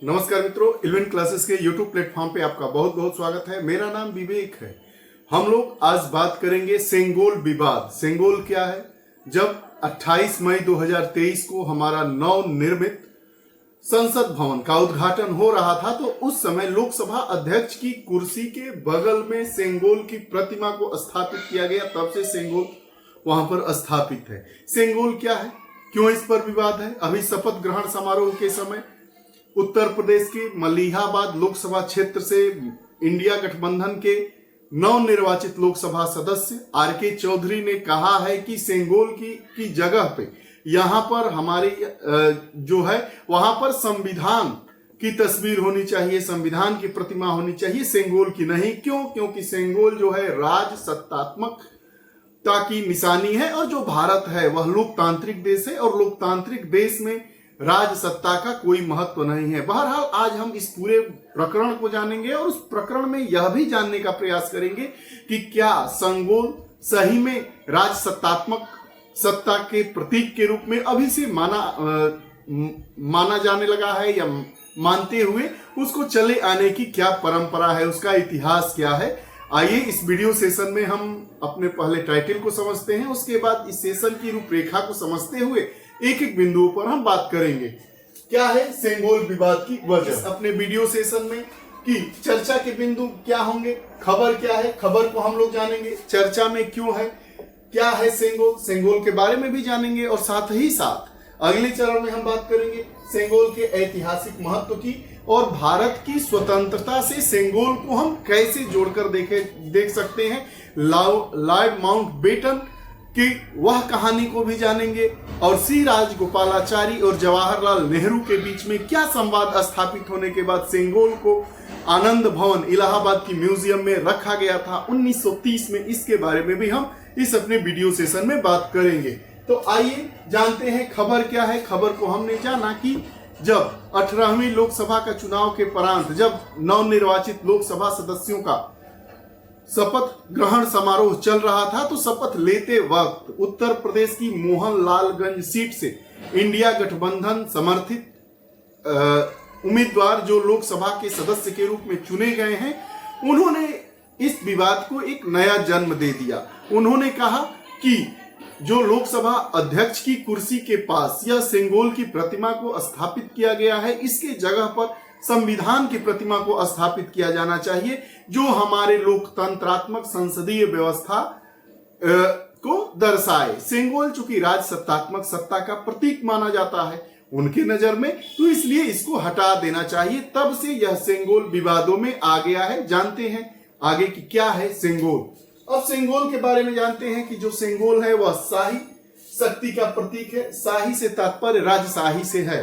नमस्कार मित्रों, eleven classes के यूट्यूब प्लेटफॉर्म पे आपका बहुत बहुत स्वागत है। मेरा नाम विवेक है। हम लोग आज बात करेंगे सेंगोल विवाद। सेंगोल क्या है? जब 28 मई 2023 को हमारा नवनिर्मित संसद भवन का उद्घाटन हो रहा था, तो उस समय लोकसभा अध्यक्ष की कुर्सी के बगल में सेंगोल की प्रतिमा को स्थापित किया गया। तब से सेंगोल वहां पर स्थापित है। सेंगोल क्या है, क्यों इस पर विवाद है? अभी शपथ ग्रहण समारोह के समय उत्तर प्रदेश के मलिहाबाद लोकसभा क्षेत्र से इंडिया गठबंधन के नवनिर्वाचित लोकसभा सदस्य आर.के. चौधरी ने कहा है कि सेंगोल की जगह पे यहां पर हमारी जो है वहां पर संविधान की तस्वीर होनी चाहिए, संविधान की प्रतिमा होनी चाहिए, सेंगोल की नहीं। क्यों? क्योंकि सेंगोल जो है राज सत्तात्मकता की निशानी है, और जो भारत है वह लोकतांत्रिक देश है, और लोकतांत्रिक देश में राज सत्ता का कोई महत्व नहीं है। बहरहाल आज हम इस पूरे प्रकरण को जानेंगे, और उस प्रकरण में यह भी जानने का प्रयास करेंगे कि क्या सेंगोल सही में राज सत्तात्मक सत्ता के प्रतीक के रूप में अभी से माना जाने लगा है, या मानते हुए उसको चले आने की क्या परंपरा है, उसका इतिहास क्या है। आइए इस वीडियो सेशन में हम अपने पहले टाइटल को समझते हैं, उसके बाद इस सेशन की रूपरेखा को समझते हुए एक एक बिंदुओं पर हम बात करेंगे। क्या है सेंगोल विवाद की वजह अपने वीडियो सेशन में, कि चर्चा के बिंदु क्या होंगे, खबर क्या है, खबर को हम लोग जानेंगे, चर्चा में क्यों है, क्या है सेंगोल, सेंगोल के बारे में भी जानेंगे, और साथ ही साथ अगले चरण में हम बात करेंगे सेंगोल के ऐतिहासिक महत्व की, और भारत की स्वतंत्रता से सेंगोल को हम कैसे जोड़कर देख सकते हैं। लॉर्ड माउंटबेटन कि वह कहानी को भी जानेंगे, और सी राजगोपालाचारी और जवाहरलाल नेहरू के बीच में क्या संवाद स्थापित होने के बाद सेंगोल को आनंद भवन इलाहाबाद की म्यूजियम में रखा गया था 1930 में, इसके बारे में भी हम इस अपने वीडियो सेशन में बात करेंगे। तो आइए जानते हैं खबर क्या है। खबर को हमने जाना कि जब 18वीं लोकसभा का चुनाव के परांत जब नवनिर्वाचित लोकसभा सदस्यों का शपथ ग्रहण समारोह चल रहा था, तो शपथ लेते वक्त उत्तर प्रदेश की मोहनलालगंज सीट से इंडिया गठबंधन समर्थित उम्मीदवार जो लोकसभा के सदस्य के रूप में चुने गए हैं, उन्होंने इस विवाद को एक नया जन्म दे दिया। उन्होंने कहा कि जो लोकसभा अध्यक्ष की कुर्सी के पास यह सेंगोल की प्रतिमा को स्थापित किया गया है, इसके जगह पर संविधान की प्रतिमा को स्थापित किया जाना चाहिए, जो हमारे लोकतंत्रात्मक संसदीय व्यवस्था को दर्शाए। सेंगोल चूंकि राज सत्तात्मक सत्ता का प्रतीक माना जाता है उनके नजर में, तो इसलिए इसको हटा देना चाहिए। तब से यह सेंगोल विवादों में आ गया है। जानते हैं आगे की क्या है सेंगोल। अब सेंगोल के बारे में जानते हैं कि जो सेंगोल है वह शाही शक्ति का प्रतीक है। शाही से तात्पर्य राजशाही से है।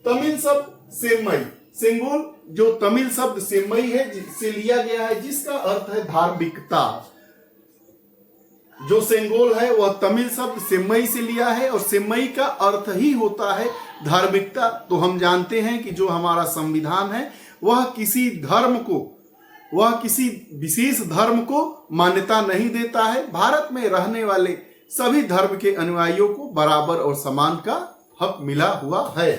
तमिल शब्द सेम्मई, सेंगोल जो तमिल शब्द सेम्मई है से लिया गया है, जिसका अर्थ है धार्मिकता। जो सेंगोल है वह तमिल शब्द सेम्मई से लिया है, और सेम्मई का अर्थ ही होता है धार्मिकता। तो हम जानते हैं कि जो हमारा संविधान है वह किसी विशेष धर्म को मान्यता नहीं देता है। भारत में रहने वाले सभी धर्म के अनुयायियों को बराबर और समान का हक मिला हुआ है।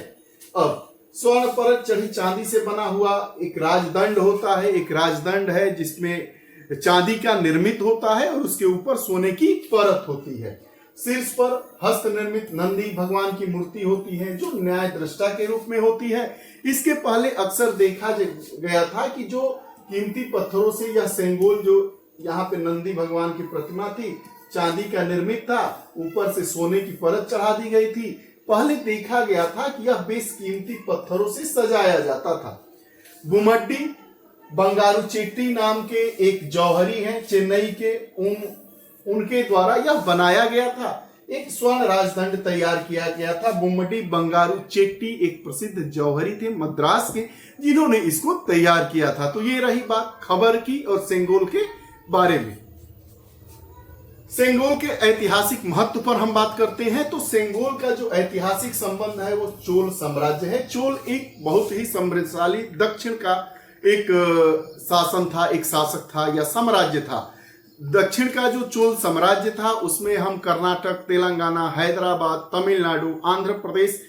अब स्वर्ण परत चढ़ी चांदी से बना हुआ एक राजदंड होता है। एक राजदंड है जिसमें चांदी का निर्मित होता है, और उसके ऊपर सोने की परत होती है। शीर्ष पर हस्त निर्मित नंदी भगवान की मूर्ति होती है, जो न्याय दृष्टा के रूप में होती है। इसके पहले अक्सर देखा गया था कि जो कीमती पत्थरों से यह सेंगोल, जो यहाँ पे नंदी भगवान की प्रतिमा थी, चांदी का निर्मित था, ऊपर से सोने की परत चढ़ा दी गई थी। पहले देखा गया था कि यह बेशकीमती पत्थरों से सजाया जाता था। गुम्मडी बंगारू चेट्टी नाम के एक जौहरी हैं चेन्नई के, उनके द्वारा यह बनाया गया था। एक स्वर्ण राजदंड तैयार किया गया था। गुम्मडी बंगारू चेट्टी एक प्रसिद्ध जौहरी थे मद्रास के, जिन्होंने इसको तैयार किया था। तो ये रही बात खबर की और सेंगोल के बारे में। सेंगोल के ऐतिहासिक महत्व पर हम बात करते हैं, तो सेंगोल का जो ऐतिहासिक संबंध है वो चोल साम्राज्य है। चोल एक बहुत ही समृद्धशाली दक्षिण का एक शासन था, एक शासक था या साम्राज्य था। दक्षिण का जो चोल साम्राज्य था उसमें हम कर्नाटक, तेलंगाना, हैदराबाद, तमिलनाडु, आंध्र प्रदेश,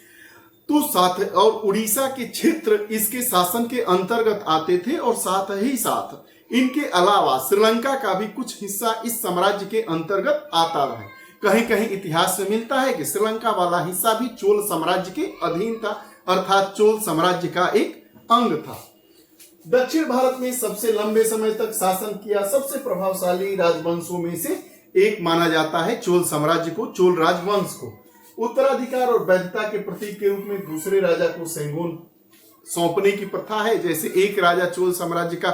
तो साथ और उड़ीसा के क्षेत्र इसके शासन के अंतर्गत आते थे, और साथ ही साथ इनके अलावा श्रीलंका का भी कुछ हिस्सा इस साम्राज्य के अंतर्गत आता है। कहीं कहीं इतिहास में मिलता है कि श्रीलंका वाला हिस्सा भी चोल साम्राज्य के अधीन था, अर्थात चोल साम्राज्य का एक अंग था। दक्षिण भारत में सबसे लंबे समय तक शासन किया सबसे प्रभावशाली राजवंशों में से एक माना जाता है चोल साम्राज्य को, चोल राजवंश को। उत्तराधिकार और वैधता के प्रतीक के रूप में दूसरे राजा को सेंगोल सौंपने की प्रथा है। जैसे एक राजा चोल साम्राज्य का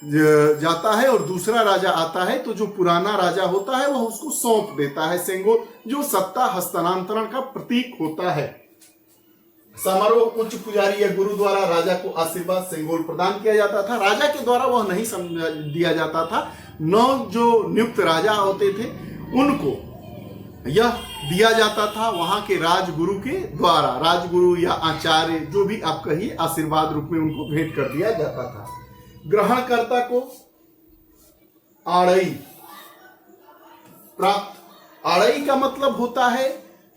जाता है और दूसरा राजा आता है, तो जो पुराना राजा होता है वह उसको सौंप देता है सेंगोल, जो सत्ता हस्तांतरण का प्रतीक होता है। समारोह उच्च पुजारी या गुरु द्वारा राजा को आशीर्वाद सेंगोल प्रदान किया जाता था। राजा के द्वारा वह नहीं दिया जाता था, नौ जो नियुक्त राजा होते थे उनको यह दिया जाता था वहां के राजगुरु के द्वारा। राजगुरु या आचार्य जो भी आप कहिए, आशीर्वाद रूप में उनको भेंट कर दिया जाता था। ग्रहणकर्ता को आड़ई प्राप्त। आड़ई का मतलब होता है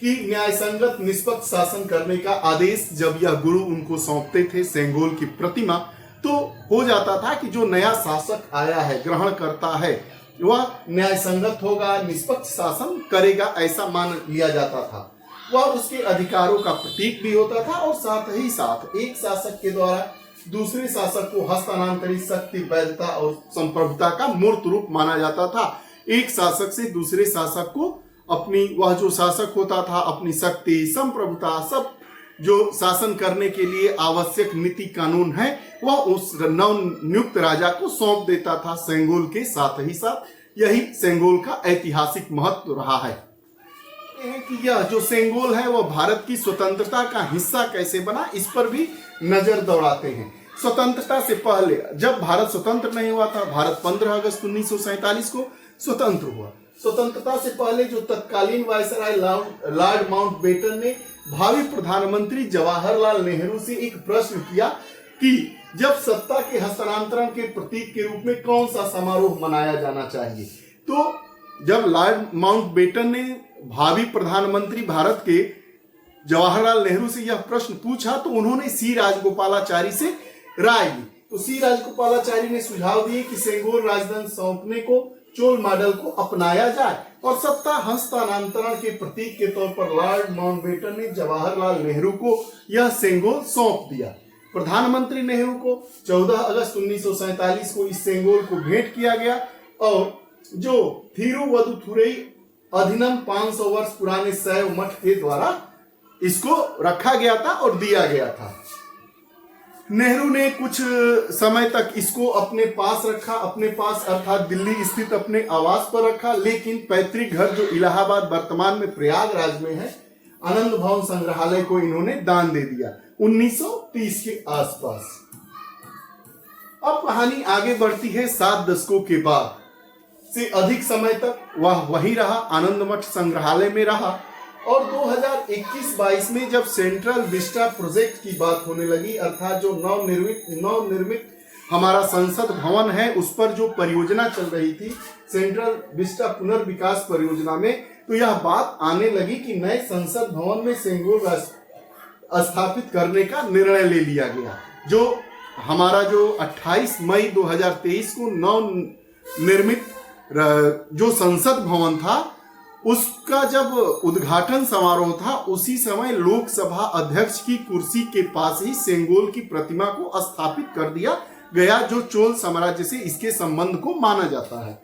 कि न्यायसंगत निष्पक्ष शासन करने का आदेश जब यह गुरु उनको सौंपते थे सेंगोल की प्रतिमा, तो हो जाता था कि जो नया शासक आया है, ग्रहण करता है, वह न्यायसंगत होगा, निष्पक्ष शासन करेगा, ऐसा मान लिया जाता था। वह उसके अधिकारों का प्रतीक भी होता था, और साथ ही साथ एक शासक के द्वारा दूसरे शासक को हस्तांतरित शक्ति, वैधता और संप्रभुता का मूर्त रूप माना जाता था। एक शासक से दूसरे शासक को अपनी, वह जो शासक होता था, अपनी शक्ति, संप्रभुता, सब जो शासन करने के लिए आवश्यक नीति कानून है, वह उस नव नियुक्त राजा को सौंप देता था सेंगोल के साथ ही साथ। यही सेंगोल का ऐतिहासिक महत्व रहा है कि यह जो सेंगोल है वह भारत की स्वतंत्रता का हिस्सा कैसे बना, इस पर भी नजर दौड़ाते हैं। स्वतंत्रता से पहले जब भारत स्वतंत्र नहीं हुआ था, भारत 15 अगस्त 1947 को स्वतंत्र हुआ। स्वतंत्रता से पहले जो तत्कालीन वायसराय लॉर्ड माउंटबेटन ने भावी प्रधानमंत्री जवाहरलाल नेहरू से एक प्रश्न किया कि जब सत्ता के हस्तांतरण के प्रतीक के रूप में कौन सा समारोह मनाया जाना चाहिए, तो जब लॉर्ड माउंटबेटन ने भावी प्रधानमंत्री भारत के जवाहरलाल नेहरू से यह प्रश्न पूछा, तो उन्होंने सी राजगोपालाचारी से राय ली। तो सी राजगोपालाचारी ने सुझाव दिए कि सेंगोल राजधानी सौंपने को चोल मॉडल को अपनाया जाए, और सत्ता हस्तांतरण के प्रतीक के तौर पर लॉर्ड माउंटबेटन ने जवाहरलाल नेहरू को यह सेंगोल सौंप दिया। प्रधानमंत्री नेहरू को 14 अगस्त 1947 को इस सेंगोल को भेंट किया गया, और जो थिरुवदुथुरई अधिनियम 500 वर्ष पुराने शैव मठ के द्वारा इसको रखा गया था और दिया गया था। नेहरू ने कुछ समय तक इसको अपने पास रखा, अपने पास अर्थात दिल्ली स्थित अपने आवास पर रखा, लेकिन पैतृक घर जो इलाहाबाद वर्तमान में प्रयागराज में है, आनंद भवन संग्रहालय को इन्होंने दान दे दिया 1930 के आसपास। अब कहानी आगे बढ़ती है। 7 दशकों के बाद से अधिक समय तक वह वहीं रहा, आनंद मठ संग्रहालय में रहा, और 2021-22 में जब सेंट्रल विस्टा प्रोजेक्ट की बात होने लगी, अर्थात जो नवनिर्मित हमारा संसद भवन है उस पर जो परियोजना चल रही थी सेंट्रल विस्टा पुनर्विकास परियोजना में, तो यह बात आने लगी कि नए संसद भवन में सेंगोल स्थापित करने का निर्णय ले लिया गया। जो हमारा जो 28 मई 2023 को नवनिर्मित जो संसद भवन था, उसका जब उद्घाटन समारोह था, उसी समय लोकसभा अध्यक्ष की कुर्सी के पास ही सेंगोल की प्रतिमा को स्थापित कर दिया गया, जो चोल साम्राज्य से इसके संबंध को माना जाता है।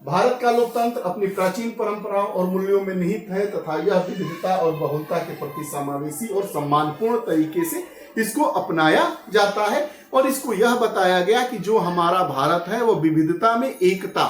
भारत का लोकतंत्र अपनी प्राचीन परंपराओं और मूल्यों में निहित है, तथा यह विविधता और बहुलता के प्रति समावेशी और सम्मानपूर्ण तरीके से इसको अपनाया जाता है, और इसको यह बताया गया कि जो हमारा भारत है वो विविधता में एकता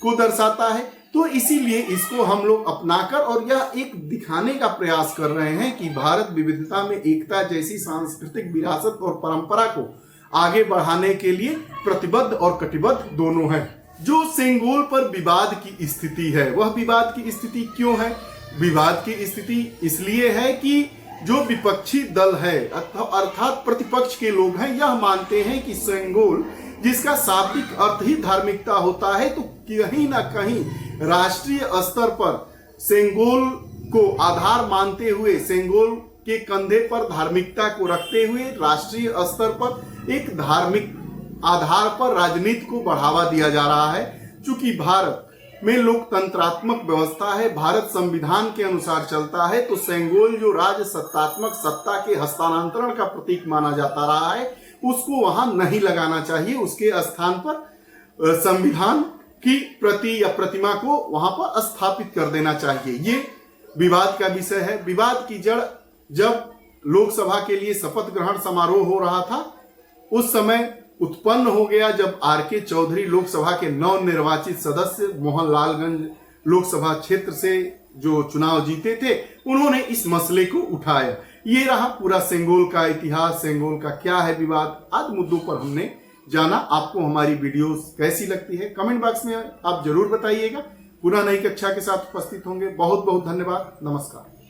को दर्शाता है। तो इसीलिए इसको हम लोग अपनाकर और यह एक दिखाने का प्रयास कर रहे हैं कि भारत विविधता में एकता जैसी सांस्कृतिक विरासत और परंपरा को आगे बढ़ाने के लिए प्रतिबद्ध और कटिबद्ध दोनों है। जो सेंगोल पर विवाद की स्थिति है, वह विवाद की स्थिति क्यों है? विवाद की स्थिति इसलिए है कि जो विपक्षी दल है अर्थात प्रतिपक्ष के लोग हैं, यह मानते हैं कि सेंगोल जिसका शाब्दिक अर्थ ही धार्मिकता होता है, तो कहीं ना कहीं राष्ट्रीय स्तर पर सेंगोल को आधार मानते हुए सेंगोल के कंधे पर धार्मिकता को रखते हुए राष्ट्रीय स्तर पर एक धार्मिक आधार पर राजनीति को बढ़ावा दिया जा रहा है। चूंकि भारत में लोकतंत्रात्मक व्यवस्था है, भारत संविधान के अनुसार चलता है, तो सेंगोल जो राज सत्तात्मक सत्ता के हस्तांतरण का प्रतीक माना जाता रहा है, उसको वहां नहीं लगाना चाहिए। उसके स्थान पर संविधान की प्रति या प्रतिमा को वहां पर स्थापित कर देना चाहिए। ये विवाद का विषय है। विवाद की जड़ जब लोकसभा के लिए शपथ ग्रहण समारोह हो रहा था उस समय उत्पन्न हो गया, जब आर.के. चौधरी लोकसभा के नवनिर्वाचित सदस्य मोहनलालगंज लोकसभा क्षेत्र से जो चुनाव जीते थे, उन्होंने इस मसले को उठाया। ये रहा पूरा सेंगोल का इतिहास, सेंगोल का क्या है विवाद, आदि मुद्दों पर हमने जाना। आपको हमारी वीडियोस कैसी लगती है कमेंट बॉक्स में आप जरूर बताइएगा। पुनः नई कक्षा के साथ उपस्थित होंगे। बहुत बहुत धन्यवाद। नमस्कार।